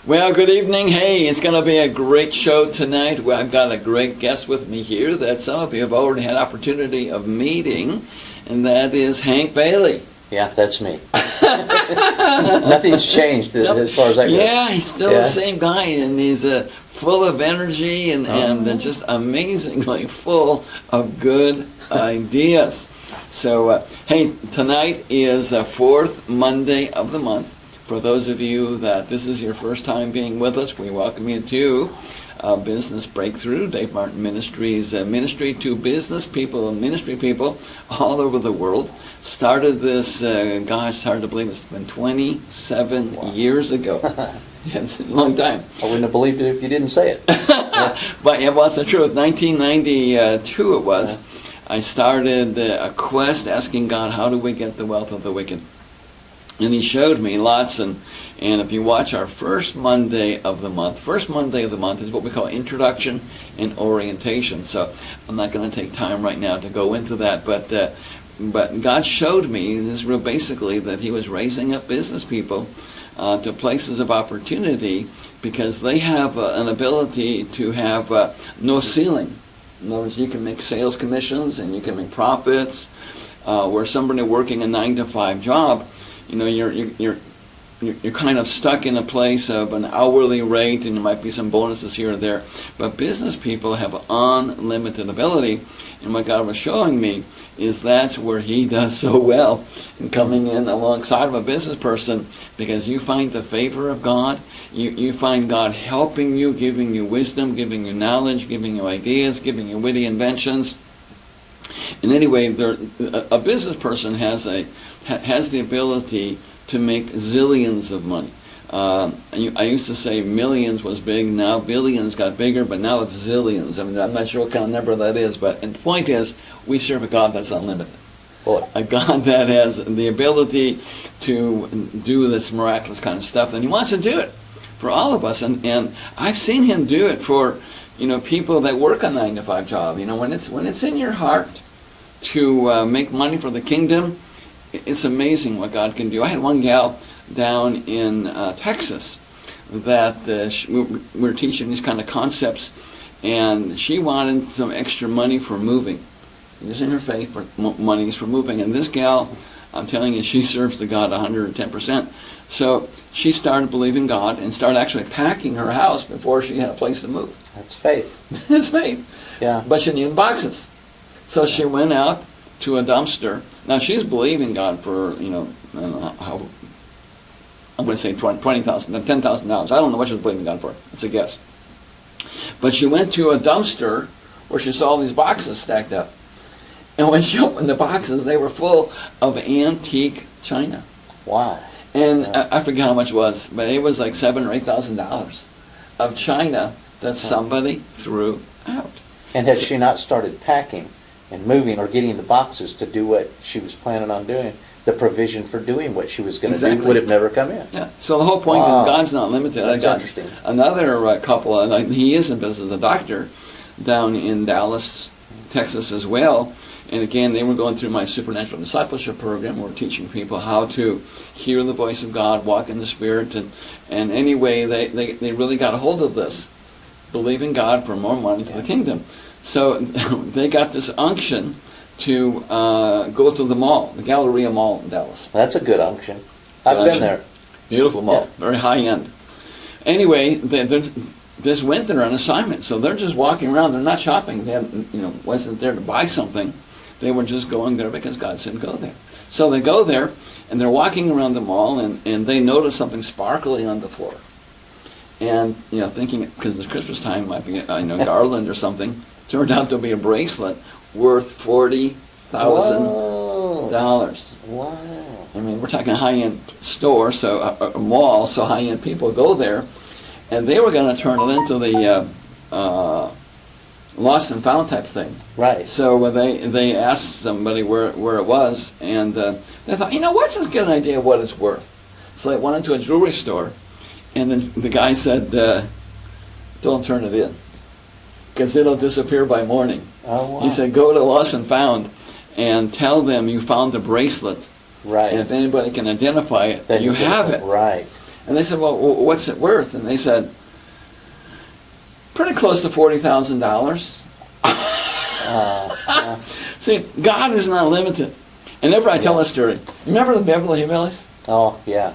Well, good evening. Hey, it's going to be a great show tonight. Well, I've got a great guest with me here that some of you have already had opportunity of meeting, and that is Hank Bailey. Yeah, that's me. Nothing's changed as far as I go. Yeah, he's still the same guy, and he's full of energy and just amazingly full of good ideas. So, hey, tonight is fourth Monday of the month. For those of you that this is your first time being with us, we welcome you to Business Breakthrough, Dave Martin Ministries, ministry to business people and ministry people all over the world. Started this, gosh, it's hard to believe, it's been 27 years ago. Yeah, it's a long time. I wouldn't have believed it if you didn't say it. But yeah, well, it's the truth. 1992 it was. I started a quest asking God, how do we get the wealth of the wicked? And he showed me lots, and if you watch our first Monday of the month is what we call introduction and orientation. So I'm not going to take time right now to go into that, but God showed me this real basically that he was raising up business people to places of opportunity because they have an ability to have no ceiling. In other words, you can make sales commissions and you can make profits, where somebody working a 9-to-5 job, you know, you're kind of stuck in a place of an hourly rate, and there might be some bonuses here or there. But business people have unlimited ability, and what God was showing me is that's where he does so well in coming in alongside of a business person, because you find the favor of God. You find God helping you, giving you wisdom, giving you knowledge, giving you ideas, giving you witty inventions. And anyway, a business person has the ability to make zillions of money. I used to say millions was big, now billions got bigger, but now it's zillions. I mean, I'm not sure what kind of number that is, but the point is, we serve a God that's unlimited. Boy. A God that has the ability to do this miraculous kind of stuff, and he wants to do it for all of us. And I've seen him do it for, people that work a 9-to-5 job. When it's in your heart to make money for the kingdom, it's amazing what God can do. I had one gal down in Texas that we were teaching these kind of concepts, and she wanted some extra money for moving. Using her faith for money for moving. And this gal, I'm telling you, she serves the God 110%. So she started believing God and started actually packing her house before she had a place to move. That's faith. It's faith. Yeah. But she needed boxes. So she went out to a dumpster. Now she's believing God for, I don't know how, I'm going to say $20,000, $10,000. I don't know what she was believing God for. It's a guess. But she went to a dumpster where she saw all these boxes stacked up. And when she opened the boxes, they were full of antique china. Wow. And I forget how much it was, but it was like $7,000 or $8,000 of china that somebody threw out. And had she not started packing and moving or getting the boxes to do what she was planning on doing, the provision for doing what she was going to do would have never come in. Yeah. So the whole point is God's not limited. That's interesting. Another couple, and he is in business, a doctor, down in Dallas, Texas as well. And again, they were going through my supernatural discipleship program. We're teaching people how to hear the voice of God, walk in the Spirit, and anyway, they really got a hold of this, believing God for more money to the kingdom. So they got this unction to go to the mall, the Galleria Mall in Dallas. That's a good unction. I've been there. Beautiful mall, very high end. Anyway, this winter on assignment, so they're just walking around. They're not shopping. They wasn't there to buy something. They were just going there because God said go there. So they go there, and they're walking around the mall, and they notice something sparkly on the floor. And thinking because it's Christmas time, might be garland or something. Turned out to be a bracelet worth $40,000. Wow! I mean, we're talking a high-end store, so a mall, so high-end people go there, and they were going to turn it into the lost and found type thing. Right. So they asked somebody where it was, and they thought, what's this good idea of what it's worth? So they went into a jewelry store, and then the guy said, don't turn it in, because it'll disappear by morning. Oh, wow. He said, go to Lost and Found and tell them you found the bracelet. Right. And if anybody can identify it, then you have it. Right. And they said, well, what's it worth? And they said, pretty close to $40,000. See, God is not limited. And whenever I tell this story, remember the Beverly Hillbillies? Oh, yeah.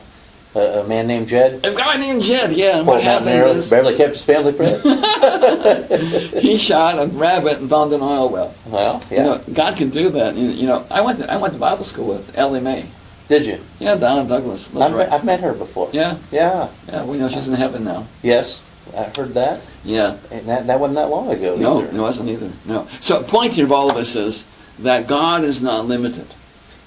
A man named Jed? A guy named Jed, yeah. And Poor what happened mountaineer is barely kept his family fed. he shot a rabbit and found an oil well. Well, yeah. You know, God can do that. You know, I went to Bible school with Ellie Mae. Did you? Yeah, Donna Douglas. Right. I've met her before. Yeah? Yeah. Yeah, we know she's in heaven now. Yes, I heard that. Yeah. And that wasn't that long ago No, either. it wasn't either. No. So the point here of all of this is that God is not limited.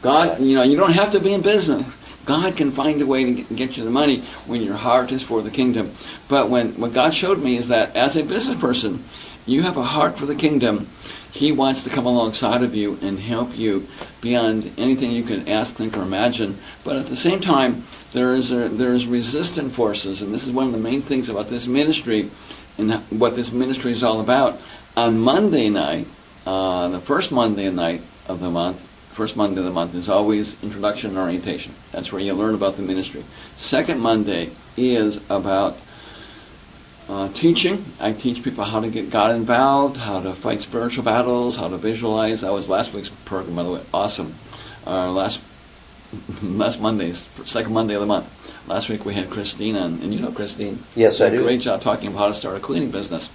God, you know, you don't have to be in business. God can find a way to get you the money when your heart is for the kingdom. But what God showed me is that as a business person, you have a heart for the kingdom. He wants to come alongside of you and help you beyond anything you can ask, think, or imagine. But at the same time, there's resistant forces, and this is one of the main things about this ministry and what this ministry is all about. On Monday night, the first Monday night of the month, first Monday of the month is always introduction and orientation. That's where you learn about the ministry. Second Monday is about teaching. I teach people how to get God involved, how to fight spiritual battles, how to visualize. That was last week's program, by the way. Awesome. Last Monday's second Monday of the month. Last week we had Christine on, and you know Christine. Yes, I do. Great job talking about how to start a cleaning business.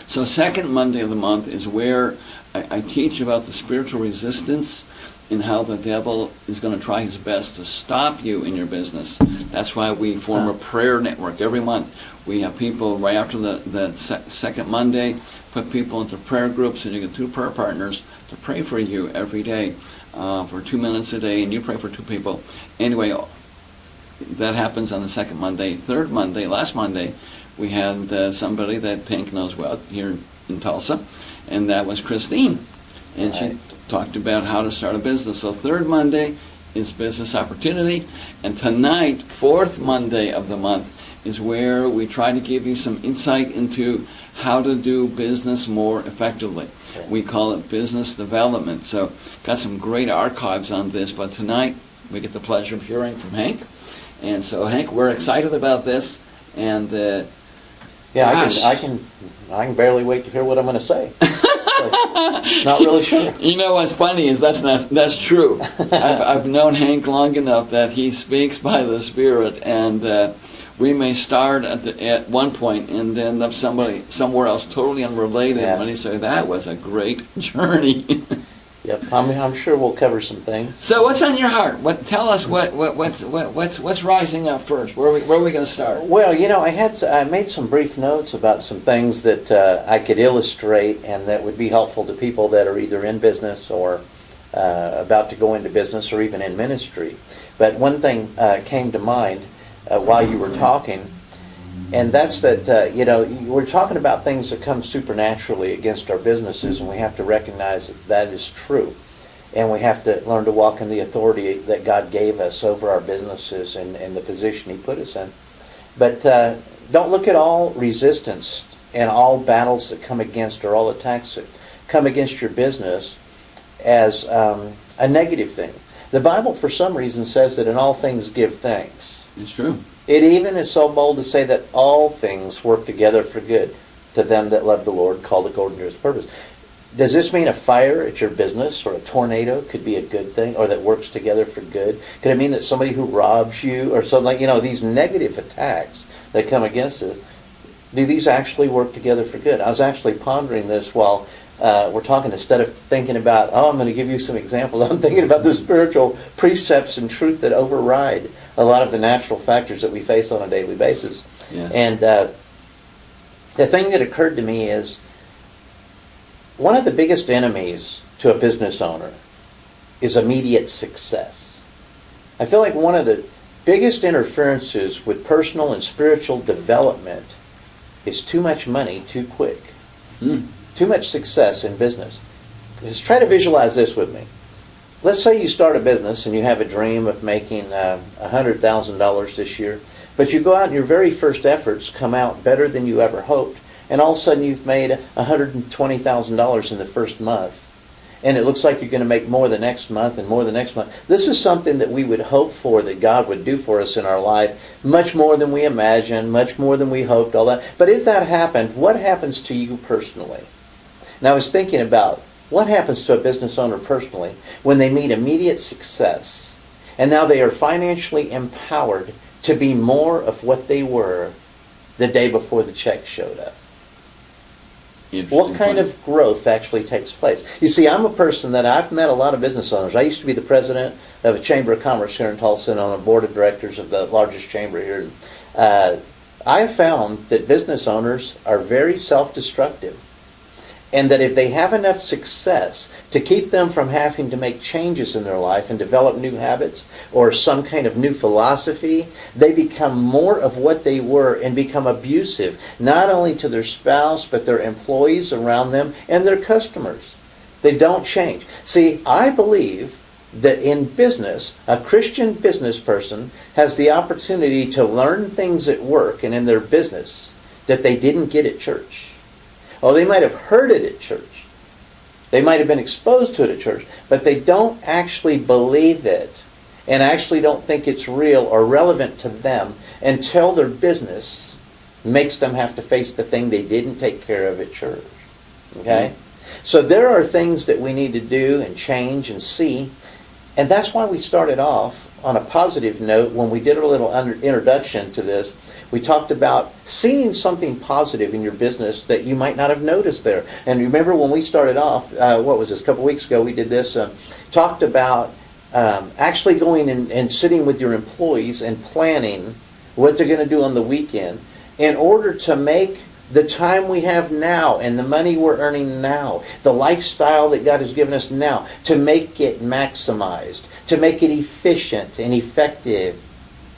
So second Monday of the month is where I teach about the spiritual resistance and how the devil is going to try his best to stop you in your business. That's why we form a prayer network every month. We have people right after the second Monday, put people into prayer groups, and you get 2 prayer partners to pray for you every day for 2 minutes a day, and you pray for 2 people. Anyway, that happens on the second Monday. Third Monday, last Monday, we had somebody that Pink knows well here in Tulsa, and that was Christine. And she talked about how to start a business. So third Monday is business opportunity, and tonight, fourth Monday of the month, is where we try to give you some insight into how to do business more effectively. We call it business development. So got some great archives on this, but tonight we get the pleasure of hearing from Hank. And so Hank, we're excited about this, and I can barely wait to hear what I'm going to say. Not really sure. You know what's funny is that's true. I've known Hank long enough that he speaks by the Spirit, and we may start at one point and end up somewhere else totally unrelated. Yeah. When you say that was a great journey. Yep, I'm sure we'll cover some things. So what's on your heart? Tell us what's rising up first. Where are we going to start? Well, you know, I made some brief notes about some things that I could illustrate and that would be helpful to people that are either in business or about to go into business or even in ministry. But one thing came to mind while you were talking, and that's that, you know, we're talking about things that come supernaturally against our businesses, and we have to recognize that that is true. And we have to learn to walk in the authority that God gave us over our businesses and the position He put us in. But don't look at all resistance and all battles that come against, or all attacks that come against your business as a negative thing. The Bible, for some reason, says that in all things give thanks. It's true. It even is so bold to say that all things work together for good to them that love the Lord, called according to His purpose. Does this mean a fire at your business or a tornado could be a good thing, or that works together for good? Could it mean that somebody who robs you or something like, you know, these negative attacks that come against us, do these actually work together for good? I was actually pondering this while we're talking. Instead of thinking about, I'm going to give you some examples, I'm thinking about the spiritual precepts and truth that override a lot of the natural factors that we face on a daily basis. Yes. And the thing that occurred to me is, one of the biggest enemies to a business owner is immediate success. I feel like one of the biggest interferences with personal and spiritual development is too much money too quick. Too much success in business. Just try to visualize this with me. Let's say you start a business and you have a dream of making $100,000 this year, but you go out and your very first efforts come out better than you ever hoped, and all of a sudden you've made $120,000 in the first month. and it looks like you're going to make more the next month and more the next month. This is something that we would hope for, that God would do for us in our life, much more than we imagined, much more than we hoped, all that. But if that happened, what happens to you personally? And I was thinking about what happens to a business owner personally when they meet immediate success, and now they are financially empowered to be more of what they were the day before the check showed up. What kind of growth actually takes place? You see, I'm a person that I've met a lot of business owners. I used to be the president of a chamber of commerce here in Tulsa and on a board of directors of the largest chamber here. I have found that business owners are very self-destructive, and that if they have enough success to keep them from having to make changes in their life and develop new habits or some kind of new philosophy, they become more of what they were and become abusive, not only to their spouse, but their employees around them and their customers. They don't change. See, I believe that in business, a Christian business person has the opportunity to learn things at work and in their business that they didn't get at church. Oh, they might have heard it at church. They might have been exposed to it at church, but they don't actually believe it and actually don't think it's real or relevant to them until their business makes them have to face the thing they didn't take care of at church. Okay? So there are things that we need to do and change and see, and that's why we started off on a positive note when we did a little introduction to this. We talked about seeing something positive in your business that you might not have noticed there. And remember when we started off, what was this, a couple weeks ago, we did this, talked about actually going and sitting with your employees and planning what they're going to do on the weekend in order to make the time we have now and the money we're earning now, the lifestyle that God has given us now, to make it maximized, to make it efficient and effective.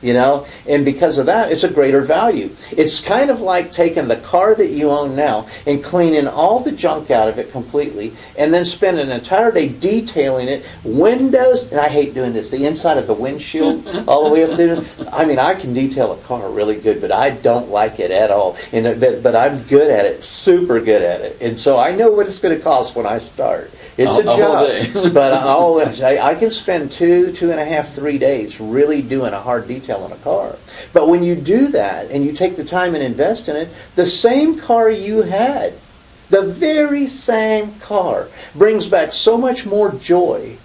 You know, and because of that, it's a greater value. It's kind of like taking the car that you own now and cleaning all the junk out of it completely, and then spend an entire day detailing it, windows, and I hate doing this, the inside of the windshield, all the way up there. I mean, I can detail a car really good, but I don't like it at all. But I'm good at it, super good at it. And so I know what it's going to cost when I start. It's a job. But I can spend 2.5, 3 days really doing a hard detail on a car. But when you do that and you take the time and invest in it, the same car you had, the very same car, brings back so much more joy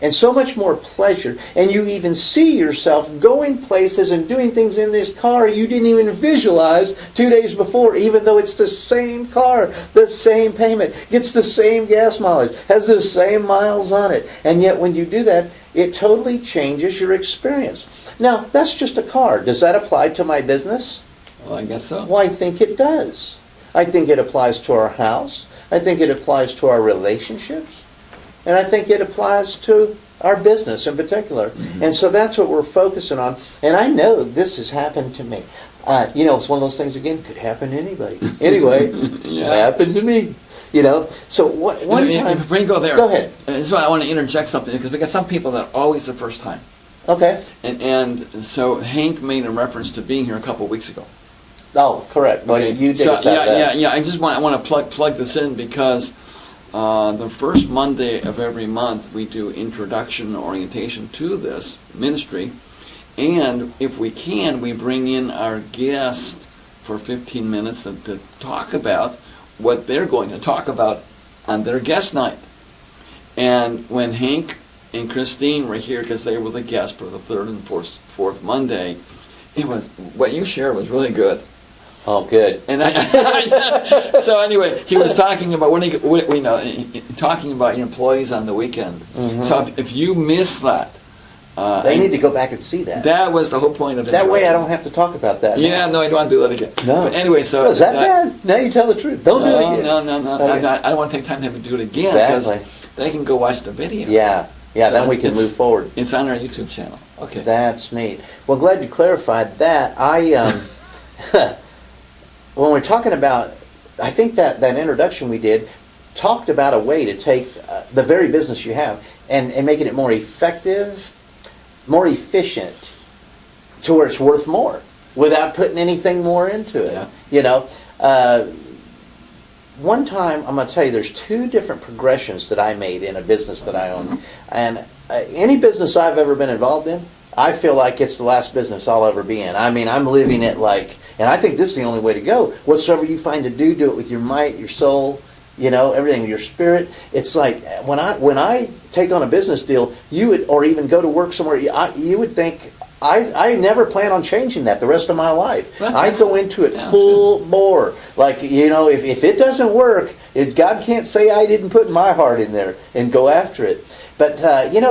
and so much more pleasure, and you even see yourself going places and doing things in this car you didn't even visualize 2 days before, even though it's the same car, the same payment, gets the same gas mileage, has the same miles on it. And yet when you do that, it totally changes your experience. Now, that's just a car. Does that apply to my business? Well, I guess so. Well, I think it does. I think it applies to our house. I think it applies to our relationships. And I think it applies to our business in particular. Mm-hmm. And so that's what we're focusing on. And I know this has happened to me. It's one of those things, again, could happen to anybody. Anyway, It happened to me. So one time... Before you go there, go ahead. So I want to interject something, because we got some people that are always the first time. Okay. And so Hank made a reference to being here a couple of weeks ago. Oh, correct. Well, Okay. you did So, that. yeah. I want to plug this in, because the first Monday of every month we do introduction orientation to this ministry, and if we can, we bring in our guest for 15 minutes to talk about what they're going to talk about on their guest night. And when Hank and Christine were here, because they were the guests for the third and fourth Monday, what you shared was really good. Oh, good. And so anyway, he was talking about talking about your employees on the weekend. Mm-hmm. So if you miss that, they need to go back and see that. That was the whole point of it. That way I don't have to talk about that. Yeah, no, I don't want to do that again. No. But anyway, so... Is that bad? Now you tell the truth. Don't do it again. No. Okay. I don't want to take time to have to do it again. Exactly. Because they can go watch the video. Yeah, So then we can move forward. It's on our YouTube channel. Okay. That's neat. Well, glad you clarified that. When we're talking about, I think that introduction we did talked about a way to take the very business you have and making it more effective, more efficient, to where it's worth more without putting anything more into it. Yeah. one time, I'm going to tell you, there's two different progressions that I made in a business that I own. And any business I've ever been involved in, I feel like it's the last business I'll ever be in. I mean, I'm living it like, and I think this is the only way to go. Whatsoever you find to do, do it with your might, your soul, everything, your spirit. It's like when I take on a business deal, you would, or even go to work somewhere, you would think, I never plan on changing that the rest of my life. I go into it full bore. Like, if it doesn't work, God can't say I didn't put my heart in there and go after it. But,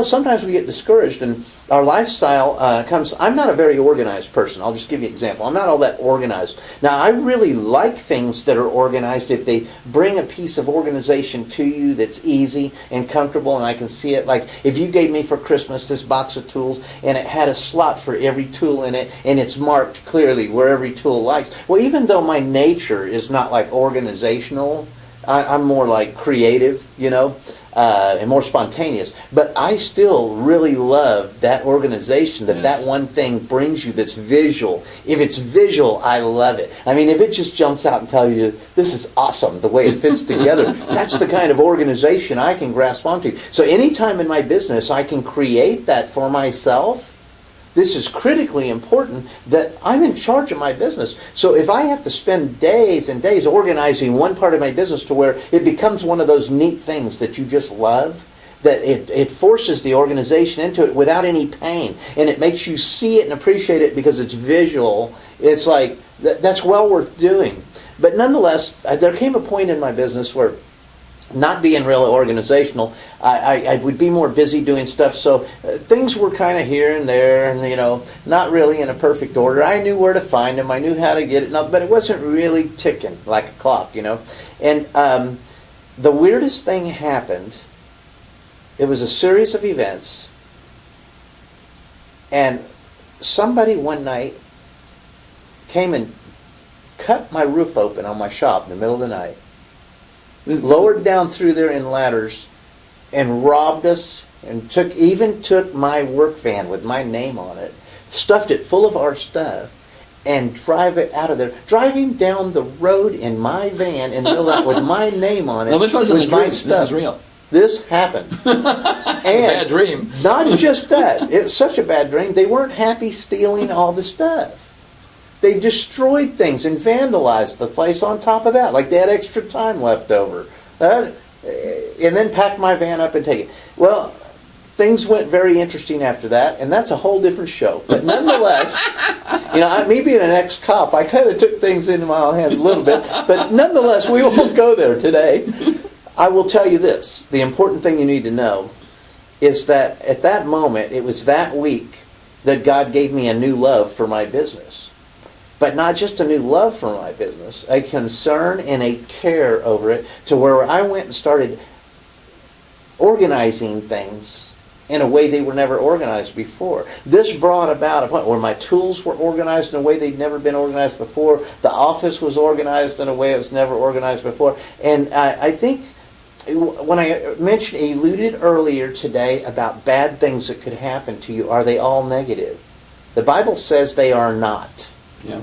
sometimes we get discouraged, and our lifestyle comes... I'm not a very organized person. I'll just give you an example. I'm not all that organized. Now, I really like things that are organized if they bring a piece of organization to you that's easy and comfortable, and I can see it. Like, if you gave me for Christmas this box of tools, and it had a slot for every tool in it, and it's marked clearly where every tool lies. Well, even though my nature is not like organizational, I'm more like creative, and more spontaneous. But I still really love that organization that one thing brings you that's visual. If it's visual, I love it. I mean, if it just jumps out and tells you, this is awesome, the way it fits together, that's the kind of organization I can grasp onto. So anytime in my business I can create that for myself, this is critically important that I'm in charge of my business. So if I have to spend days and days organizing one part of my business to where it becomes one of those neat things that you just love, that it forces the organization into it without any pain, and it makes you see it and appreciate it because it's visual, it's like, that's well worth doing. But nonetheless, there came a point in my business where, not being really organizational, I would be more busy doing stuff, so things were kind of here and there, and not really in a perfect order. I knew where to find them, I knew how to get it, but it wasn't really ticking like a clock, And the weirdest thing happened. It was a series of events, and somebody one night came and cut my roof open on my shop in the middle of the night, lowered down through there in ladders, and robbed us, and took my work van with my name on it, stuffed it full of our stuff, and drive it out of there. Driving down the road in my van in the middle of that with my name on it. No, this wasn't a dream. This stuff. is real. This happened. And bad dream. Not just that. It was such a bad dream. They weren't happy stealing all the stuff. They destroyed things and vandalized the place on top of that. Like they had extra time left over. And then packed my van up and take it. Well, things went very interesting after that, and that's a whole different show. But nonetheless, me being an ex-cop, I kind of took things into my own hands a little bit. But nonetheless, we won't go there today. I will tell you this. The important thing you need to know is that at that moment, it was that week that God gave me a new love for my business. But not just a new love for my business, a concern and a care over it, to where I went and started organizing things in a way they were never organized before. This brought about a point where my tools were organized in a way they'd never been organized before. The office was organized in a way it was never organized before. And I think when I alluded earlier today about bad things that could happen to you, are they all negative? The Bible says they are not. Yeah.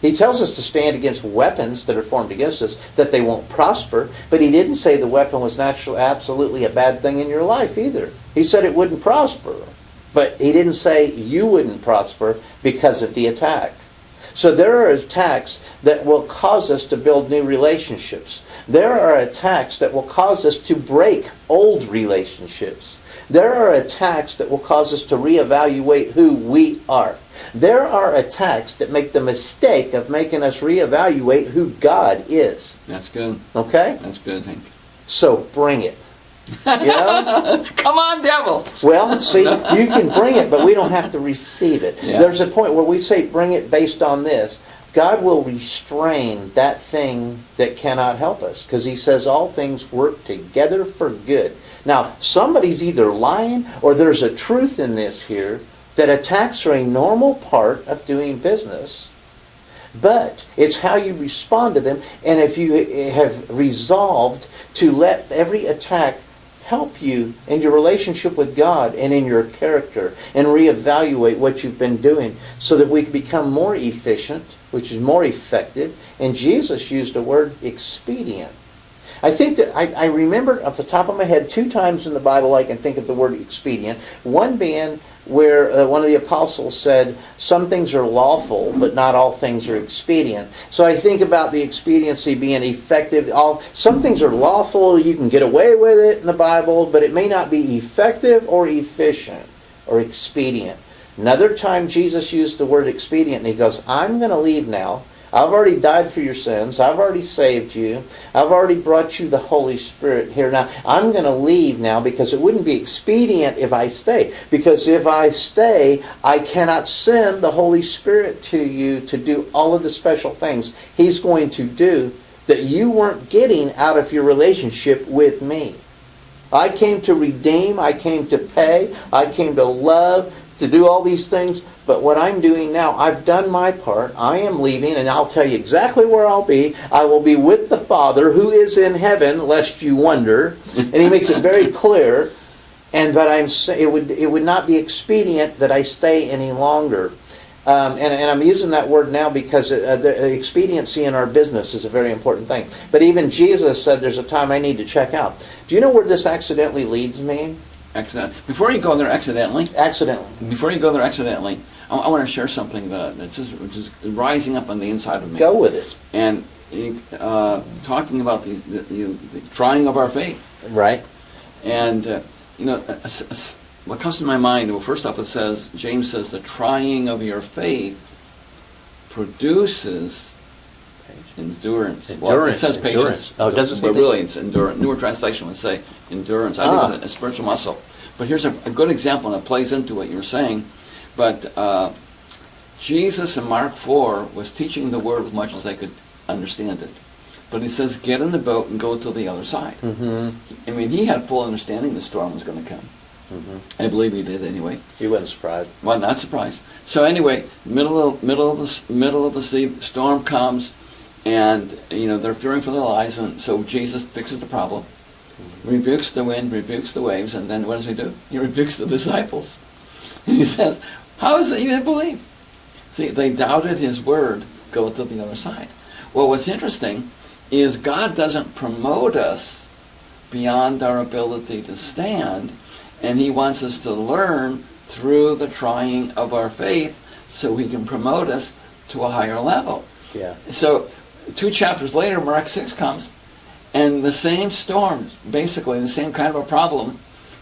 He tells us to stand against weapons that are formed against us, that they won't prosper, but he didn't say the weapon was absolutely a bad thing in your life either. He said it wouldn't prosper, but he didn't say you wouldn't prosper because of the attack. So there are attacks that will cause us to build new relationships. There are attacks that will cause us to break old relationships. There are attacks that will cause us to reevaluate who we are. There are attacks that make the mistake of making us reevaluate who God is. That's good. Okay? That's good, Hank. So bring it. Come on, devil! Well, see, you can bring it, but we don't have to receive it. Yeah. There's a point where we say bring it based on this. God will restrain that thing that cannot help us, because he says all things work together for good. Now, somebody's either lying or there's a truth in this here, that attacks are a normal part of doing business, but it's how you respond to them. And if you have resolved to let every attack help you in your relationship with God and in your character, and reevaluate what you've been doing so that we can become more efficient which is more effective. And Jesus used the word expedient. I think that I remember off the top of my head 2 times in the Bible I can think of the word expedient. One being where one of the apostles said, some things are lawful, but not all things are expedient. So I think about the expediency being effective. Some things are lawful, you can get away with it in the Bible, but it may not be effective or efficient or expedient. Another time Jesus used the word expedient, and he goes, I'm going to leave now. I've already died for your sins. I've already saved you. I've already brought you the Holy Spirit here. Now, I'm going to leave now because it wouldn't be expedient if I stay. Because if I stay, I cannot send the Holy Spirit to you to do all of the special things He's going to do that you weren't getting out of your relationship with me. I came to redeem. I came to pay. I came to love, to do all these things. But what I'm doing now, I've done my part. I am leaving, and I'll tell you exactly where I'll be. I will be with the Father who is in heaven, lest you wonder. And he makes it very clear. But it would not be expedient that I stay any longer. And I'm using that word now because the expediency in our business is a very important thing. But even Jesus said there's a time I need to check out. Do you know where this accidentally leads me? Before you go there accidentally, I want to share something that's which is rising up on the inside of me. Go with it. And talking about the trying of our faith. Right. And, what comes to my mind, well, first off James says, the trying of your faith produces endurance. Well, it says patience. Endurance. Oh, it doesn't say but really it's endurance. Newer translation would say endurance. I think it's a spiritual muscle. But here's a good example, and it plays into what you're saying. But Jesus in Mark 4 was teaching the word as much as they could understand it. But he says, get in the boat and go to the other side. Mm-hmm. I mean, he had full understanding the storm was going to come. Mm-hmm. I believe he did anyway. You weren't surprised. Well, not surprised. So anyway, middle of the sea, storm comes, and they're fearing for their lives, and so Jesus fixes the problem, rebukes the wind, rebukes the waves, and then what does he do? He rebukes the disciples. And he says, how is it you didn't believe? See, they doubted his word, go to the other side. Well, what's interesting is God doesn't promote us beyond our ability to stand, and he wants us to learn through the trying of our faith so he can promote us to a higher level. Yeah. So 2 chapters later, Mark 6 comes, and the same storm, basically the same kind of a problem,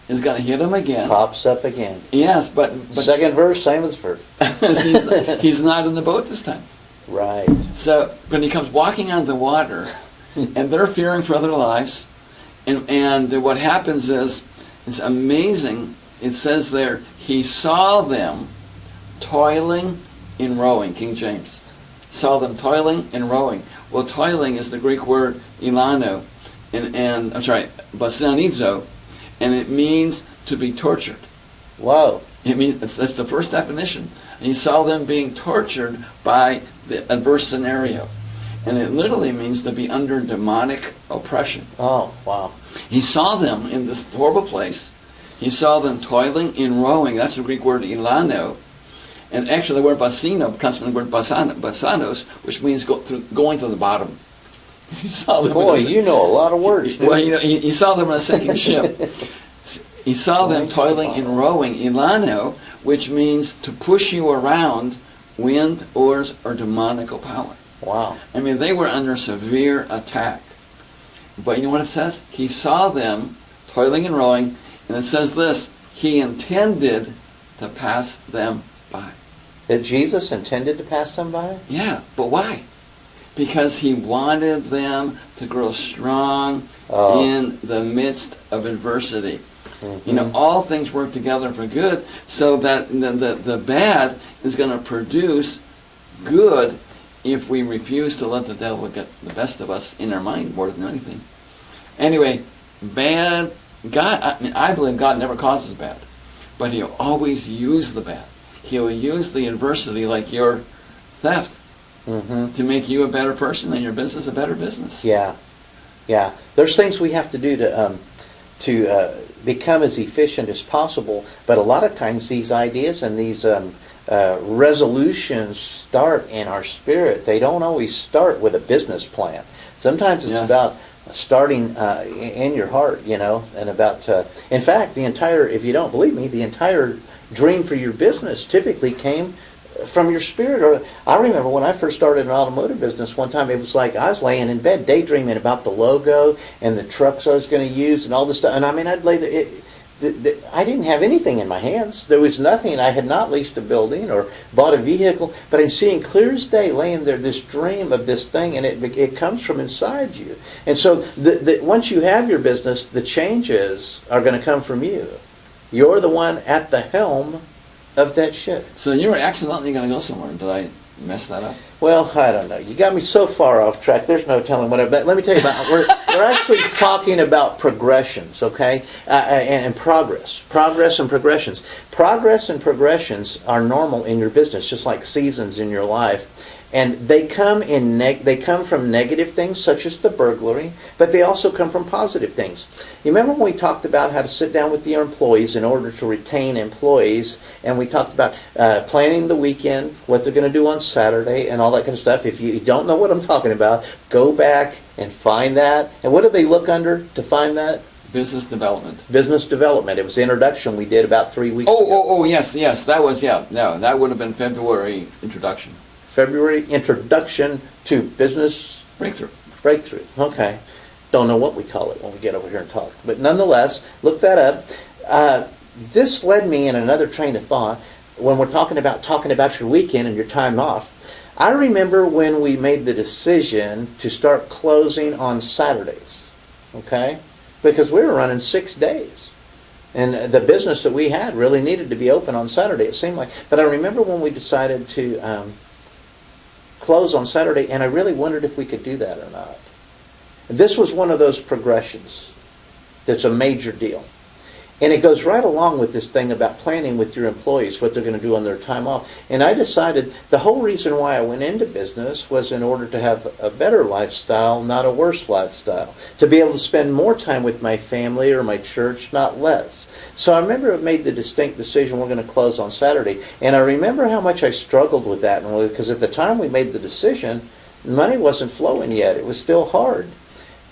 is going to hit him again. Pops up again. Yes, but second verse, same as first. he's not in the boat this time. Right. So when he comes walking on the water, and they're fearing for their lives, and what happens is, it's amazing. It says there, he saw them toiling in rowing. King James saw them toiling and rowing. Well, toiling is the Greek word ilano, and basanizo, and it means to be tortured. Whoa! It means that's the first definition. And he saw them being tortured by the adverse scenario, and it literally means to be under demonic oppression. Oh, wow! He saw them in this horrible place. He saw them toiling in rowing. That's the Greek word ilano. And actually the word basino comes from the word basanos, which means going to the bottom. He saw them. Boy, you know a lot of words. Well, he saw them in a sinking ship. He saw them toiling in rowing, ilano, which means to push you around, wind, oars, or demonical power. Wow. I mean, they were under severe attack. But you know what it says? He saw them toiling and rowing, and it says this, he intended to pass them by. That Jesus intended to pass them by? Yeah, but why? Because he wanted them to grow strong in the midst of adversity. Mm-hmm. All things work together for good, so that the bad is going to produce good if we refuse to let the devil get the best of us in our mind more than anything. Anyway, bad, I believe God never causes bad, but he'll always use the bad. He'll use the adversity like your theft to make you a better person and your business a better business. Yeah. There's things we have to do to become as efficient as possible, but a lot of times these ideas and these resolutions start in our spirit. They don't always start with a business plan. Sometimes it's about starting in your heart, and about, in fact, if you don't believe me, the entire dream for your business typically came from your spirit. Or I remember when I first started an automotive business one time, it was like I was laying in bed daydreaming about the logo and the trucks I was going to use and all this stuff. And I mean, I'd lay I didn't have anything in my hands. There was nothing. I had not leased a building or bought a vehicle, but I'm seeing clear as day laying there this dream of this thing, and it comes from inside you. And so once you have your business, the changes are going to come from you. You're the one at the helm of that ship. So you were accidentally going to go somewhere. Did I mess that up? Well, I don't know. You got me so far off track. There's no telling what I've. Let me tell you about. We're actually talking about progressions, okay, and progress and progressions. Progress and progressions are normal in your business, just like seasons in your life. And they come from negative things such as the burglary, but they also come from positive things. You remember when we talked about how to sit down with your employees in order to retain employees, and we talked about planning the weekend, what they're going to do on Saturday, and all that kind of stuff. If you don't know what I'm talking about, go back and find that. And what did they look under to find that? Business development. Business development. It was the introduction we did about 3 weeks ago. Oh, yes. That was, no, that would have been February introduction. February introduction to business breakthrough. Okay. Don't know what we call it when we get over here and talk. But nonetheless, look that up. This led me in another train of thought when we're talking about your weekend and your time off. I remember when we made the decision to start closing on Saturdays. Okay? Because we were running 6 days. And the business that we had really needed to be open on Saturday, it seemed like. But I remember when we decided to close on Saturday, and I really wondered if we could do that or not. This was one of those progressions that's a major deal. And it goes right along with this thing about planning with your employees, what they're going to do on their time off. And I decided the whole reason why I went into business was in order to have a better lifestyle, not a worse lifestyle. To be able to spend more time with my family or my church, not less. So I remember I made the distinct decision we're going to close on Saturday. And I remember how much I struggled with that. Because at the time we made the decision, money wasn't flowing yet. It was still hard.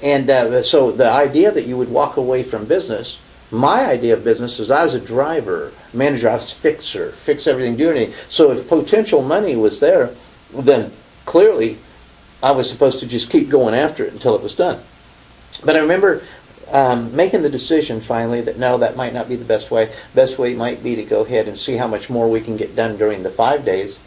And so the idea that you would walk away from business, my idea of business is I was a driver, manager, I was fixer, fix everything, do anything. So if potential money was there, then clearly I was supposed to just keep going after it until it was done. But I remember making the decision finally that no, that might not be the best way. Best way might be to go ahead and see how much more we can get done during the 5 days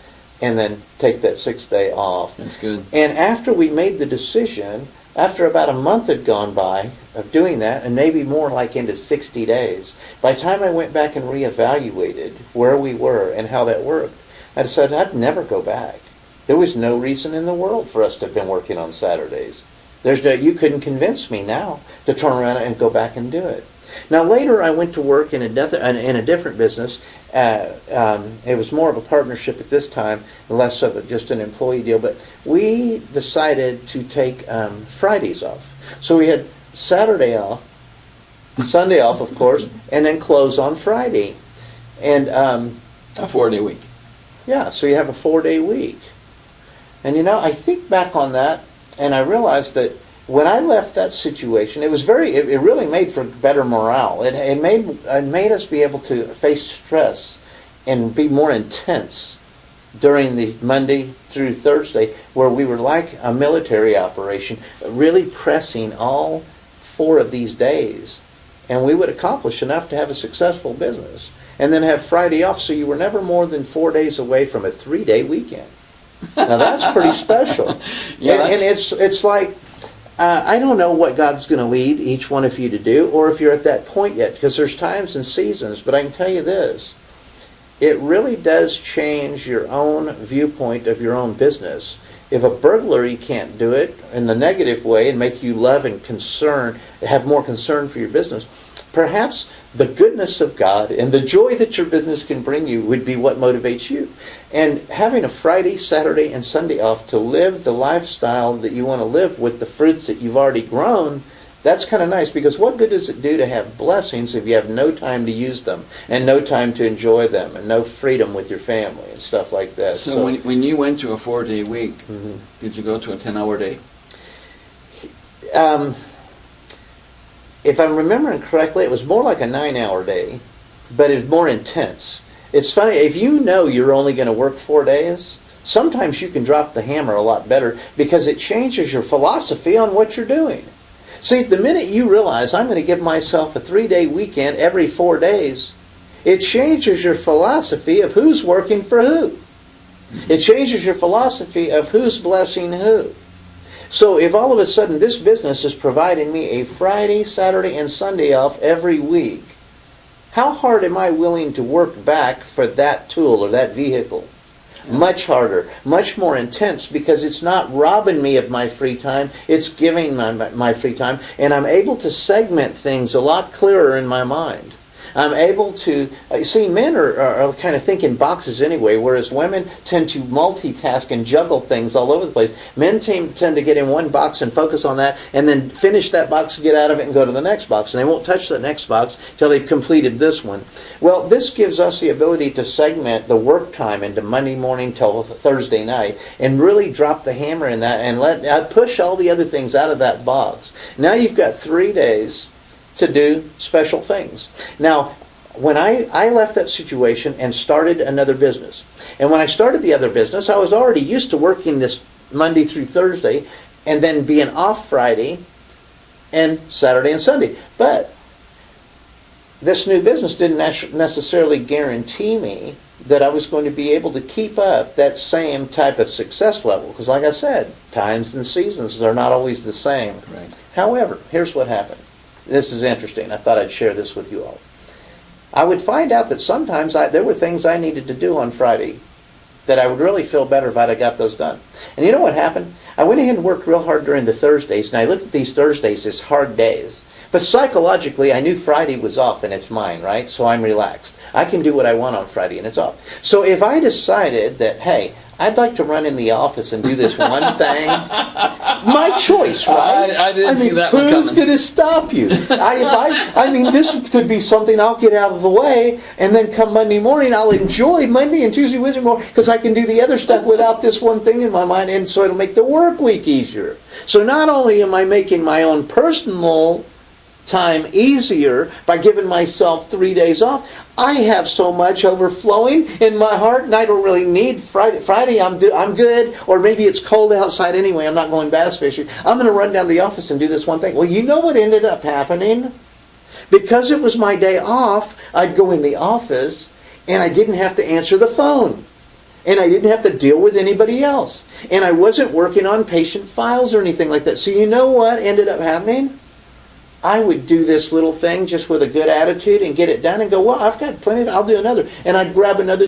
and then take that 6th day off. That's good. And after we made the decision, after about a month had gone by of doing that, and maybe more like into 60 days, by the time I went back and reevaluated where we were and how that worked, I decided I'd never go back. There was no reason in the world for us to have been working on Saturdays. You couldn't convince me now to turn around and go back and do it. Now later I went to work in a different business. It was more of a partnership at this time, less of just an employee deal. But we decided to take Fridays off. So we had Saturday off, Sunday off, of course, and then close on Friday. And a 4-day week. Yeah, so you have a 4-day week. And I think back on that, and I realized that when I left that situation, it really made for better morale. It made us be able to face stress and be more intense during the Monday through Thursday, where we were like a military operation, really pressing all 4 of these days. And we would accomplish enough to have a successful business. And then have Friday off, so you were never more than 4 days away from a 3-day weekend. Now that's pretty special. Yeah, and it's like, I don't know what God's going to lead each one of you to do, or if you're at that point yet, because there's times and seasons, but I can tell you this, it really does change your own viewpoint of your own business. If a burglary can't do it in the negative way and make you love and have more concern for your business, perhaps the goodness of God and the joy that your business can bring you would be what motivates you. And having a Friday, Saturday, and Sunday off to live the lifestyle that you want to live with the fruits that you've already grown, That's kind of nice, because what good does it do to have blessings if you have no time to use them and no time to enjoy them and no freedom with your family and stuff like that? So when you went to a 4-day week, Mhm. did you go to a 10-hour day? If I'm remembering correctly, it was more like a 9-hour day, but it was more intense. It's funny, if you know you're only going to work 4 days, sometimes you can drop the hammer a lot better because it changes your philosophy on what you're doing. See, the minute you realize I'm going to give myself a 3-day weekend every 4 days, it changes your philosophy of who's working for who. It changes your philosophy of who's blessing who. So if all of a sudden this business is providing me a Friday, Saturday, and Sunday off every week, how hard am I willing to work back for that tool or that vehicle? Much harder, much more intense, because it's not robbing me of my free time, it's giving my free time, and I'm able to segment things a lot clearer in my mind. I'm able to, see, men are kind of think in boxes anyway, whereas women tend to multitask and juggle things all over the place. Men tend to get in one box and focus on that, and then finish that box, get out of it, and go to the next box. And they won't touch the next box till they've completed this one. Well, this gives us the ability to segment the work time into Monday morning till Thursday night, and really drop the hammer in that, and push all the other things out of that box. Now you've got 3 days to do special things. Now, when I left that situation and started another business, and when I started the other business, I was already used to working this Monday through Thursday, and then being off Friday and Saturday and Sunday. But this new business didn't necessarily guarantee me that I was going to be able to keep up that same type of success level. Because like I said, times and seasons are not always the same. Right. However, here's what happened. This is interesting. I thought I'd share this with you all. I would find out that sometimes there were things I needed to do on Friday that I would really feel better if I'd got those done. And you know what happened? I went ahead and worked real hard during the Thursdays, and I looked at these Thursdays as hard days. But psychologically, I knew Friday was off and it's mine, right? So I'm relaxed. I can do what I want on Friday and it's off. So if I decided that, hey, I'd like to run in the office and do this one thing, my choice, right? I didn't see that one who's coming. going to stop you? This could be something I'll get out of the way, and then come Monday morning, I'll enjoy Monday and Tuesday, Wednesday morning, because I can do the other stuff without this one thing in my mind, and so it'll make the work week easier. So not only am I making my own personal time easier by giving myself 3 days off, I have so much overflowing in my heart, and I don't really need Friday. Friday, I'm good, or maybe it's cold outside anyway, I'm not going bass fishing. I'm going to run down to the office and do this one thing. Well, you know what ended up happening? Because it was my day off, I'd go in the office, and I didn't have to answer the phone. And I didn't have to deal with anybody else. And I wasn't working on patient files or anything like that. So you know what ended up happening? I would do this little thing just with a good attitude and get it done and go, well, I've got plenty, I'll do another. And I'd grab another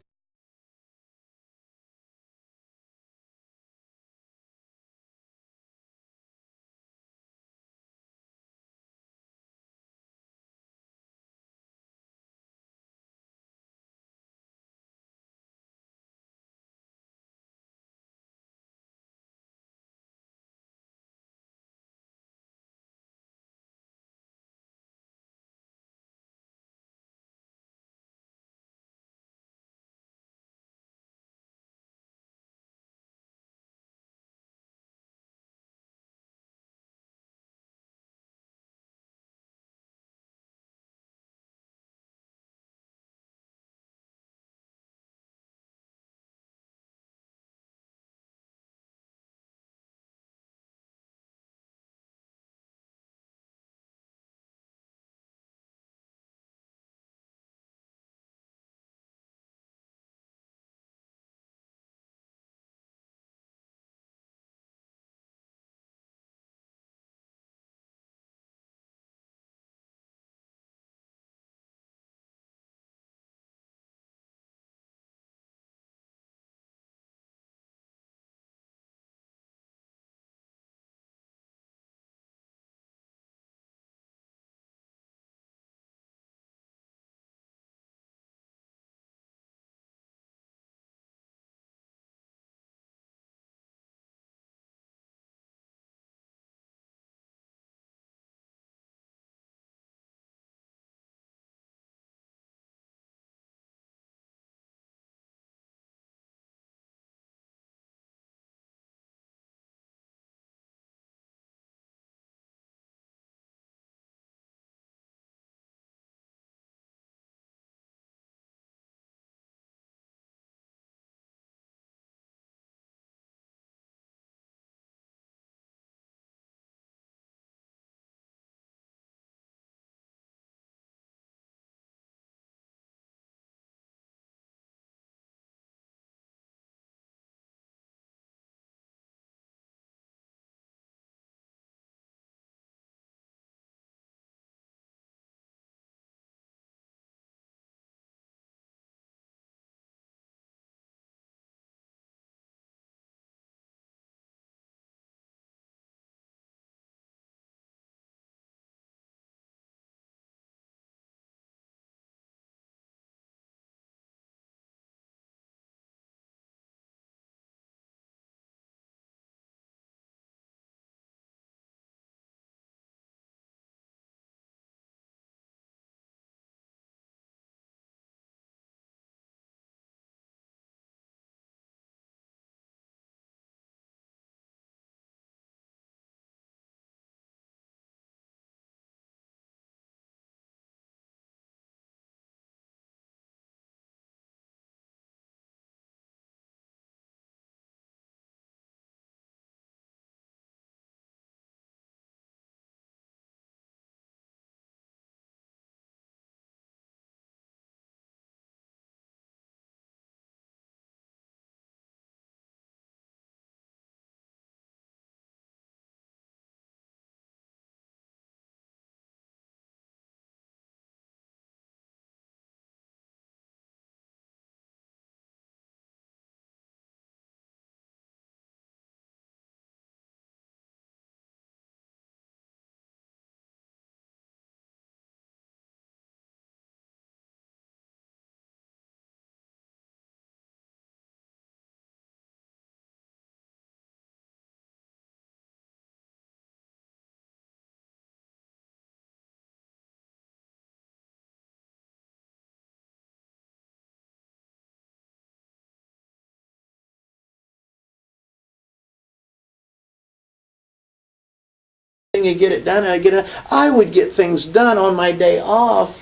thing and get it done, and I would get things done on my day off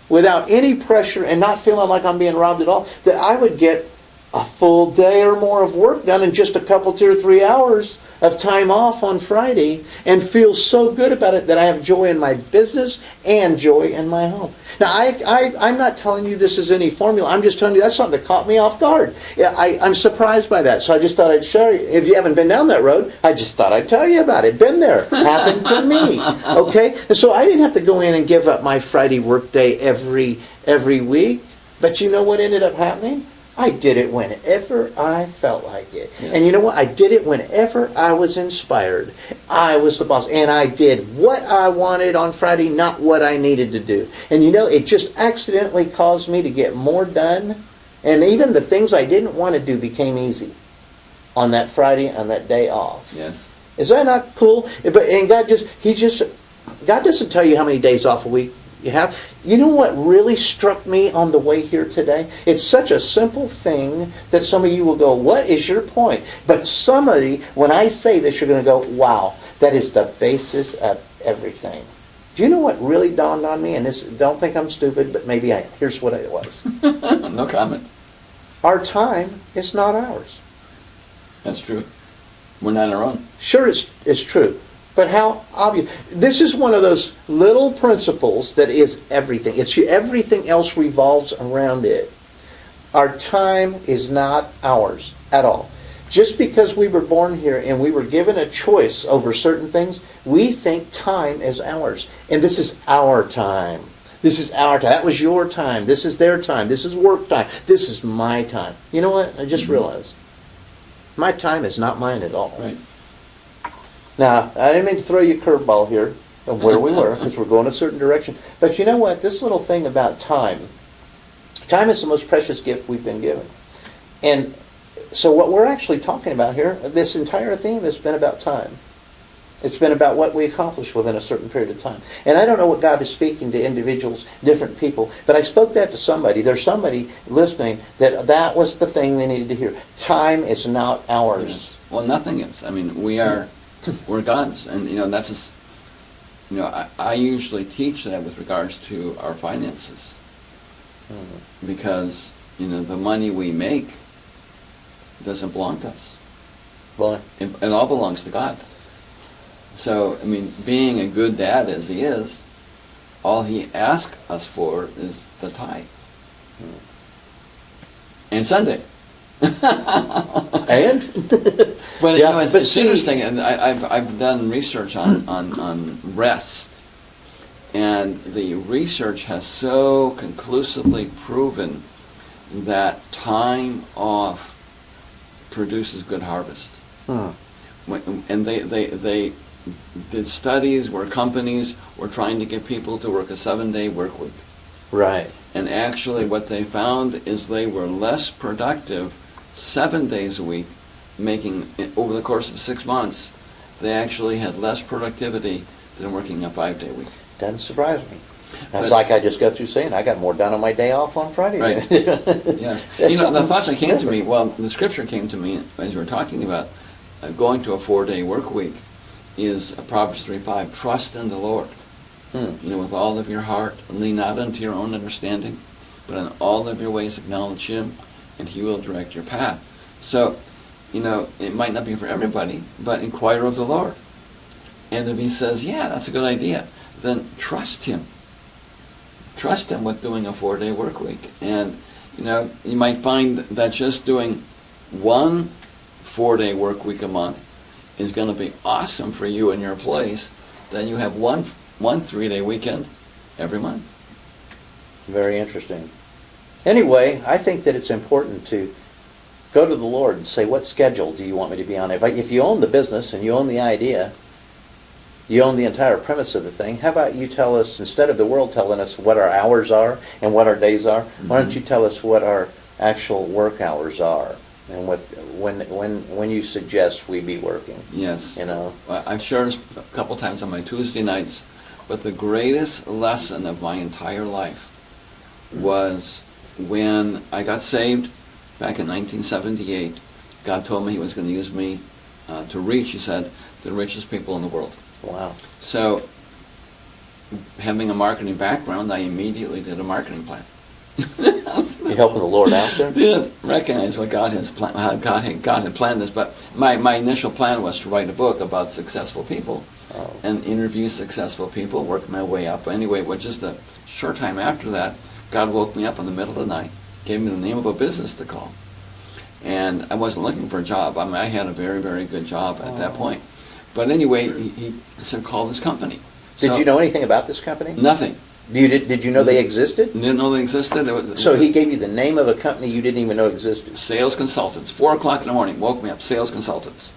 without any pressure and not feeling like I'm being robbed at all, that I would get a full day or more of work done in just a couple, 2 or 3 hours of time off on Friday, and feel so good about it that I have joy in my business and joy in my home. Now, I'm not telling you this is any formula. I'm just telling you that's something that caught me off guard. I'm surprised by that, so I just thought I'd share you. If you haven't been down that road, I just thought I'd tell you about it. Been there. Happened to me. Okay? And so I didn't have to go in and give up my Friday work day every week. But you know what ended up happening? I did it whenever I felt like it. Yes. And you know what? I did it whenever I was inspired. I was the boss. And I did what I wanted on Friday, not what I needed to do. And you know, it just accidentally caused me to get more done. And even the things I didn't want to do became easy on that Friday, on that day off. Yes. Is that not cool? And God doesn't tell you how many days off a week you have. You know what really struck me on the way here today? It's such a simple thing that some of you will go, what is your point? But somebody, when I say this, you're going to go, wow, that is the basis of everything. Do you know what really dawned on me? And this, don't think I'm stupid, but maybe I am. Here's what it was. No comment. Our time is not ours. That's true. We're not our own. Sure, it's true. But how obvious. This is one of those little principles that is everything. Everything else revolves around it. Our time is not ours at all. Just because we were born here and we were given a choice over certain things, we think time is ours. And this is our time. This is our time. That was your time. This is their time. This is work time. This is my time. You know what? I just realized. My time is not mine at all. Right. Now, I didn't mean to throw you a curveball here of where we were, because we're going a certain direction. But you know what? This little thing about time is the most precious gift we've been given. And so what we're actually talking about here, this entire theme has been about time. It's been about what we accomplish within a certain period of time. And I don't know what God is speaking to individuals, different people, but I spoke that to somebody. There's somebody listening that was the thing they needed to hear. Time is not ours. Yes. Well, nothing is. I mean, we're God's, and that's just, I usually teach that with regards to our finances, because the money we make doesn't belong to us. Well, it all belongs to God. So, I mean, being a good dad as He is, all He asks us for is the tithe and Sunday. And but it's interesting, and I've done research on rest, and the research has so conclusively proven that time off produces good harvest. And they did studies where companies were trying to get people to work a 7-day work week. Right. And actually what they found is they were less productive 7 days a week, making, over the course of 6 months, they actually had less productivity than working a 5-day week. Doesn't surprise me. That's like I just got through saying, I got more done on my day off on Friday. Right. Yes. The thoughts that came to me, the scripture came to me as we were talking about going to a 4-day work week, is Proverbs 3:5, trust in the Lord. With all of your heart, lean not unto your own understanding, but in all of your ways acknowledge Him, and He will direct your path. So, it might not be for everybody, but inquire of the Lord. And if He says, yeah, that's a good idea, then trust Him. Trust Him with doing a 4-day work week. And, you might find that just doing one 4-day work week a month is going to be awesome for you and your employees. Then you have one 3-day weekend every month. Very interesting. Anyway, I think that it's important to go to the Lord and say, what schedule do you want me to be on? If you own the business and you own the idea, you own the entire premise of the thing, how about you tell us, instead of the world telling us what our hours are and what our days are, why don't you tell us what our actual work hours are? And when you suggest we be working. Yes. I've shared this a couple times on my Tuesday nights, but the greatest lesson of my entire life was when I got saved back in 1978. God told me He was going to use me to reach, He said, the richest people in the world. Wow. So, having a marketing background, I immediately did a marketing plan. You helping the Lord out there? Didn't recognize what God has planned, how God had planned this, but my initial plan was to write a book about successful people and interview successful people, work my way up. Anyway, well, just a short time after that, God woke me up in the middle of the night, gave me the name of a business to call. And I wasn't looking for a job. I mean, I had a very, very good job at that point. But anyway, he said, call this company. Did you know anything about this company? Nothing. Did you know they existed? Didn't know they existed. So he gave you the name of a company you didn't even know existed? Sales Consultants. 4 o'clock in the morning, woke me up, Sales Consultants.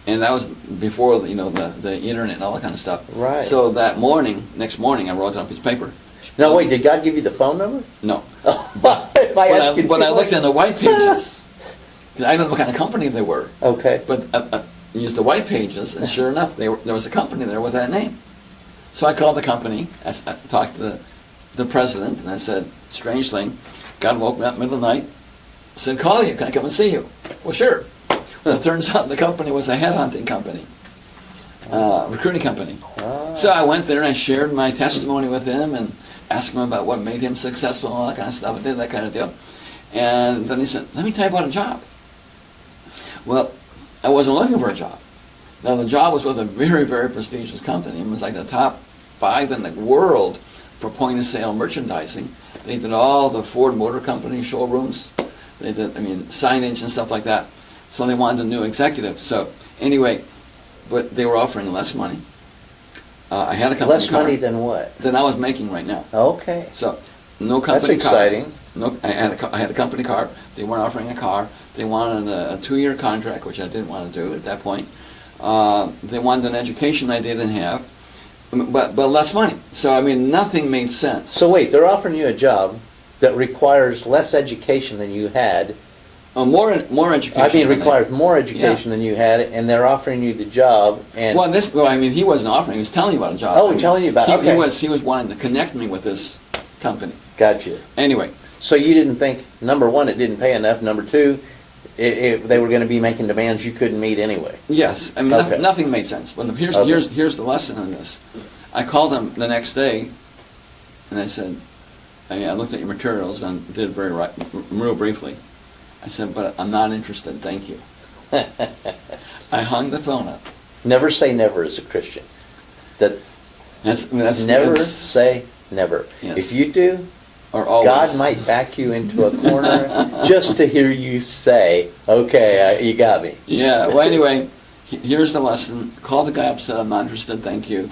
And that was before, the internet and all that kind of stuff. Right. So that next morning, I wrote it on a piece of paper. Now wait, did God give you the phone number? No. Am I asking But too I looked much? in the white pages. 'Cause I didn't know what kind of company they were. Okay. But used the white pages, and sure enough, there was a company there with that name. So I called the company, I talked to the president, and I said, strange thing, God woke me up in the middle of the night, said, call you, can I come and see you? Well, sure. Well, it turns out the company was a headhunting company, recruiting company. Ah. So I went there and I shared my testimony with him and asked him about what made him successful and all that kind of stuff. I did that kind of deal. And then he said, let me tell you about a job. Well, I wasn't looking for a job. Now, the job was with a very, very prestigious company. It was like the top 5 in the world for point-of-sale merchandising. They did all the Ford Motor Company showrooms. They did, signage and stuff like that. So they wanted a new executive. So anyway, but they were offering less money. I had a company Less car money than what? than I was making right now. Okay. So no company That's car. exciting. No, I had a company car. They weren't offering a car. They wanted a 2-year contract, which I didn't want to do at that point. They wanted an education I didn't have, but less money. So nothing made sense. So wait, they're offering you a job that requires less education than you had. More education. I mean, than requires more education than you had, and they're offering you the job. And he wasn't offering. He was telling you about a job. Oh, telling you about it. Okay. He was wanting to connect me with this company. Gotcha. Anyway, So you didn't think, number one, it didn't pay enough. Number two, they were going to be making demands you couldn't meet anyway. yes. Okay. Nothing made sense. But here's the lesson in this. I called them the next day, and I said, I looked at your materials and did it real briefly. I said, but I'm not interested, thank you. I hung the phone up. Never say never as a Christian. That's Never say never. Yes. If you do, or always. God might back you into a corner just to hear you say, okay, you got me. Yeah, well, anyway, here's the lesson. Call the guy up, said, I'm not interested, thank you.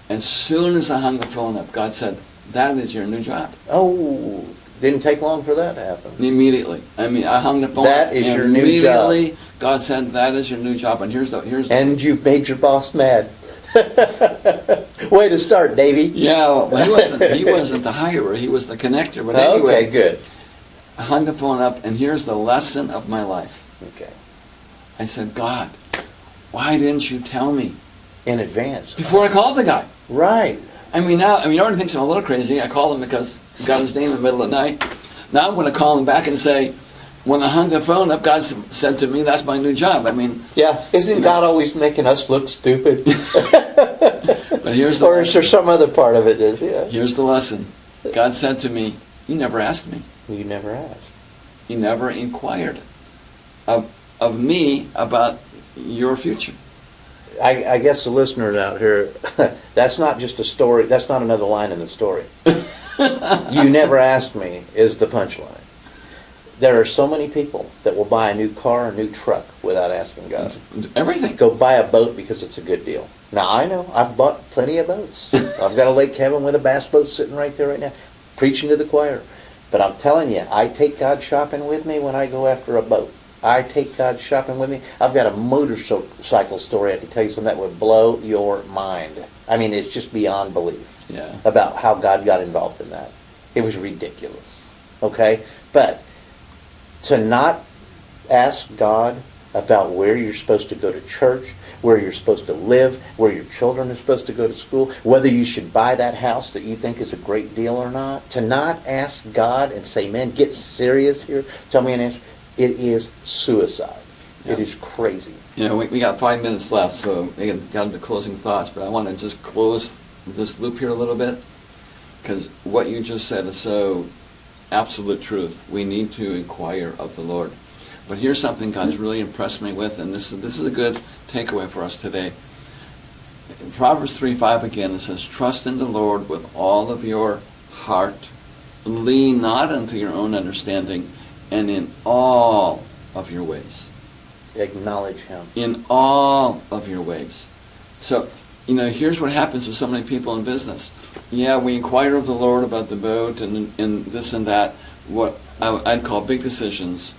As soon as I hung the phone up, God said, that is your new job. Oh, didn't take long for that to happen. Immediately. I hung the phone up. That is your new job. Immediately, God said, that is your new job. And here's the And you've made your boss mad. Way to start, Davey. Yeah, well, he wasn't the hirer, he was the connector. But anyway, Okay, good. I hung the phone up, and here's the lesson of my life. Okay. I said, God, why didn't you tell me In advance. before I called the guy? Right. Now, you already think I'm a little crazy. I called him because he got his name in the middle of the night. Now I'm going to call him back and say, when I hung the phone up, God said to me, that's my new job. Yeah, isn't God always making us look stupid? But here's the Or is there some other part of it that, yeah. Here's the lesson. God said to me, you never asked me. You never asked. You never inquired of me about your future. I guess the listeners out here, that's not just a story, that's not another line in the story. You never asked me is the punchline. There are so many people that will buy a new car, a new truck without asking God. Everything. Go buy a boat because it's a good deal. Now, I know, I've bought plenty of boats. I've got a lake cabin with a bass boat sitting right there right now, preaching to the choir. But I'm telling you, I take God shopping with me when I go after a boat. I take God shopping with me. I've got a motorcycle story I can tell you something that would blow your mind. It's just beyond belief. Yeah. About how God got involved in that. It was ridiculous. Okay? But to not ask God about where you're supposed to go to church, where you're supposed to live, where your children are supposed to go to school, whether you should buy that house that you think is a great deal or not, to not ask God and say, man, get serious here, tell me an answer, it is suicide. It is crazy. You know, we got 5 minutes left, so we got into closing thoughts, but I want to just close this loop here a little bit, because what you just said is so absolute truth. We need to inquire of the Lord. But here's something God's really impressed me with, and this is a good takeaway for us today. In Proverbs 3:5 again, it says, trust in the Lord with all of your heart. Lean not unto your own understanding, and in all of your ways. Acknowledge Him. In all of your ways. So, you know, here's what happens to so many people in business. Yeah, we inquire of the Lord about the boat and this and that, what I'd call big decisions.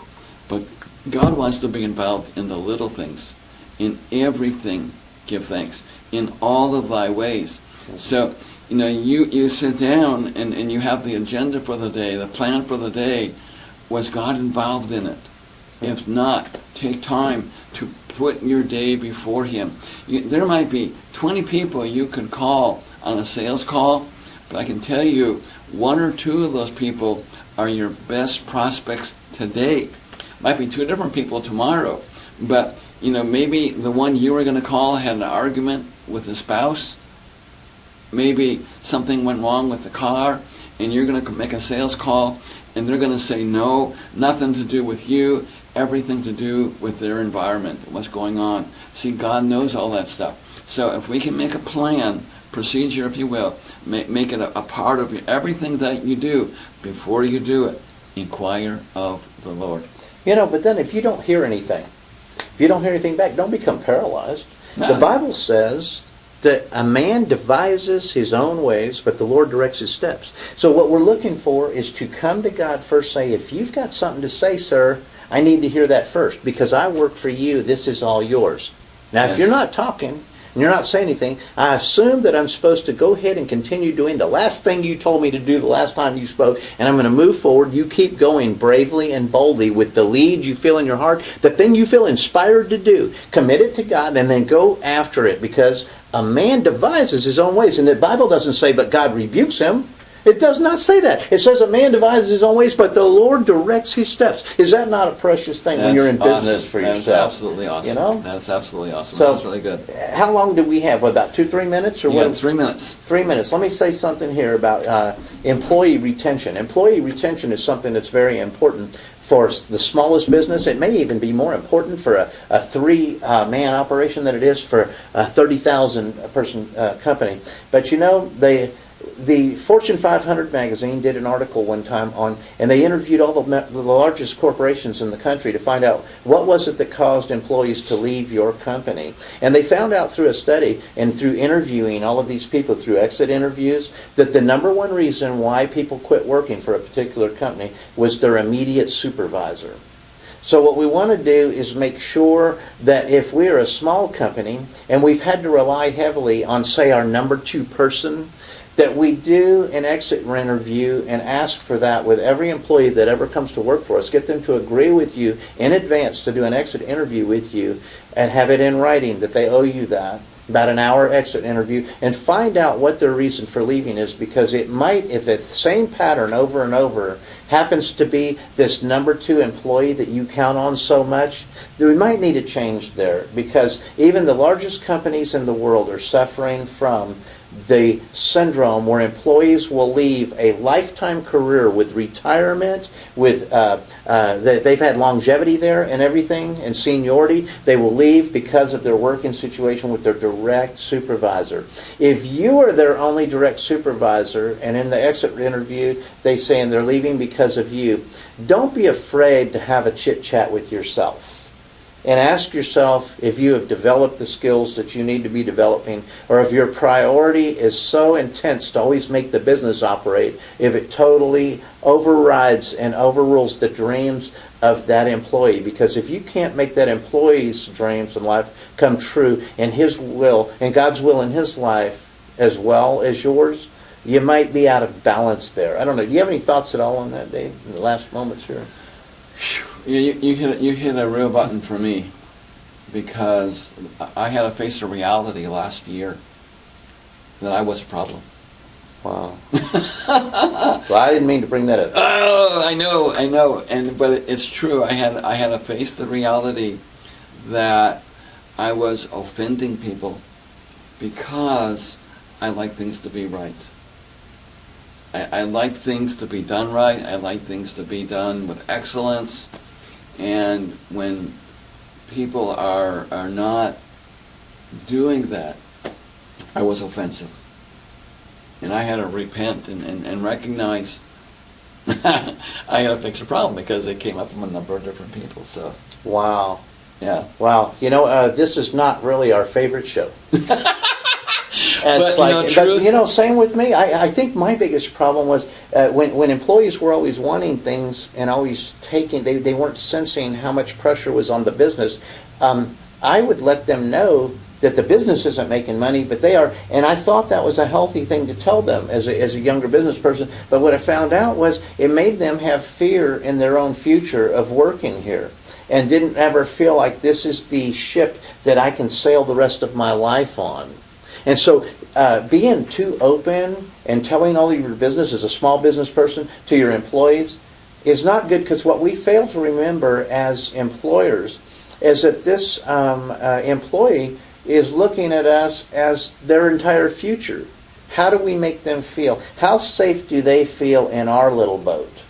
But God wants to be involved in the little things. In everything, give thanks. In all of thy ways. So, you know, you sit down and you have the agenda for the day, the plan for the day. Was God involved in it? If not, take time to put your day before Him. There might be 20 people you could call on a sales call, but I can tell you, 1 or 2 of those people are your best prospects today. Might be 2 different people tomorrow, but you know, maybe the one you were going to call had an argument with his spouse. Maybe something went wrong with the car, and you're going to make a sales call, and they're going to say, no, nothing to do with you, everything to do with their environment, what's going on. See, God knows all that stuff. So if we can make a plan, procedure, if you will, make it a part of everything that you do, before you do it, inquire of the Lord. You know, but then if you don't hear anything, back, don't become paralyzed. No. The Bible says that a man devises his own ways, but the Lord directs his steps. So what we're looking for is to come to God first, say, if you've got something to say, sir, I need to hear that first, because I work for you, this is all yours. Now, Yes. If you're not talking, and you're not saying anything, I assume that I'm supposed to go ahead and continue doing the last thing you told me to do the last time you spoke, and I'm going to move forward. You keep going bravely and boldly with the lead you feel in your heart, the thing you feel inspired to do. Commit it to God, and then go after it, because a man devises his own ways. And the Bible doesn't say, but God rebukes him. It does not say that. It says a man devises his own ways, but the Lord directs his steps. Is that not a precious thing when you're in business for yourself? That's absolutely awesome. You know? That's absolutely awesome. So, That's really good. How long do we have? What, about 2-3 minutes? Or You got what? 3 minutes. 3 minutes. Let me say something here about employee retention. Employee retention is something that's very important for the smallest business. It may even be more important for a 3-man operation than it is for a 30,000 person company. But you know, the Fortune 500 magazine did an article one time on, and they interviewed all the largest corporations in the country to find out what was it that caused employees to leave your company. And they found out through a study and through interviewing all of these people through exit interviews that the number one reason why people quit working for a particular company was their immediate supervisor. So what we want to do is make sure that if we're a small company and we've had to rely heavily on, say, our number 2 person, that we do an exit interview and ask for that with every employee that ever comes to work for us. Get them to agree with you in advance to do an exit interview with you and have it in writing that they owe you that, about an hour exit interview, and find out what their reason for leaving is, because it might, if it's the same pattern over and over, happens to be this number 2 employee that you count on so much, that we might need a change there, because even the largest companies in the world are suffering from the syndrome where employees will leave a lifetime career with retirement, with they've had longevity there and everything, and seniority. They will leave because of their working situation with their direct supervisor. If you are their only direct supervisor, and in the exit interview they say and they're leaving because of you, don't be afraid to have a chit-chat with yourself. And ask yourself if you have developed the skills that you need to be developing, or if your priority is so intense to always make the business operate, if it totally overrides and overrules the dreams of that employee. Because if you can't make that employee's dreams in life come true, and his will, and God's will in his life as well as yours, you might be out of balance there. I don't know. Do you have any thoughts at all on that, Dave, in the last moments here? You hit a real button for me, because I had to face a reality last year that I was a problem. Wow. Well, I didn't mean to bring that up. Oh, I know, but it's true. I had to face the reality that I was offending people because I like things to be right. I like things to be done right. I like things to be done with excellence. And when people are not doing that, I was offensive. And I had to repent and recognize I had to fix the problem because it came up from a number of different people. So, Wow. yeah. Wow. This is not really our favorite show. Truth. Same with me. I think my biggest problem was when employees were always wanting things and always taking, they weren't sensing how much pressure was on the business. I would let them know that the business isn't making money, but they are, and I thought that was a healthy thing to tell them as a younger business person. But what I found out was it made them have fear in their own future of working here, and didn't ever feel like this is the ship that I can sail the rest of my life on. And so being too open and telling all of your business as a small business person to your employees is not good, because what we fail to remember as employers is that this employee is looking at us as their entire future. How do we make them feel? How safe do they feel in our little boat?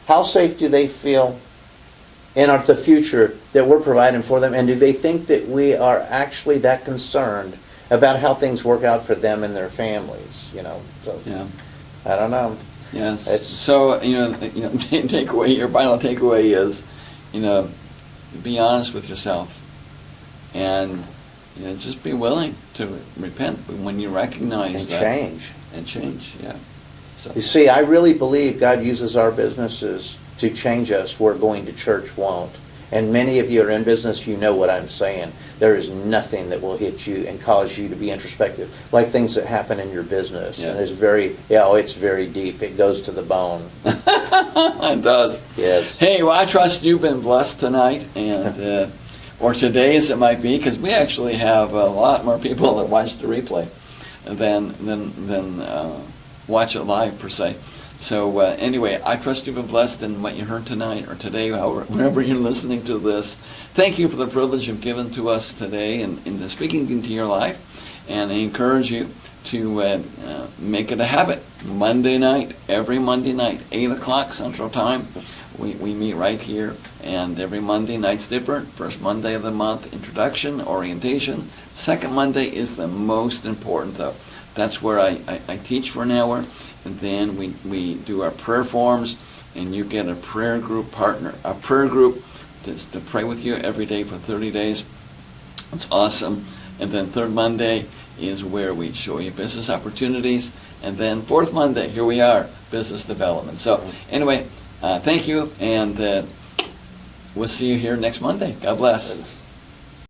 How safe do they feel in the future that we're providing for them? And do they think that we are actually that concerned about how things work out for them and their families? So Yeah. I don't know. Yes. It's- So takeaway. Your final takeaway is, be honest with yourself, and just be willing to repent when you recognize And that. change. And change. Yeah. So. You see, I really believe God uses our businesses to change us where going to church won't. And many of you are in business, you know what I'm saying. There is nothing that will hit you and cause you to be introspective, like things that happen in your business. Yeah. And it's very deep. It goes to the bone. It does. Yes. Hey, well, I trust you've been blessed tonight, and or today as it might be, because we actually have a lot more people that watch the replay than watch it live per se. So anyway, I trust you've been blessed in what you heard tonight or today, whenever you're listening to this. Thank you for the privilege you've given to us today and in speaking into your life. And I encourage you to make it a habit. Every Monday night, 8 o'clock Central Time, we meet right here. And every Monday night's different. First Monday of the month, introduction, orientation. Second Monday is the most important, though. That's where I teach for an hour. And then we do our prayer forms, and you get a prayer group partner, a prayer group to pray with you every day for 30 days. It's awesome. And then third Monday is where we show you business opportunities. And then fourth Monday, here we are, business development. So anyway, thank you, and we'll see you here next Monday. God bless.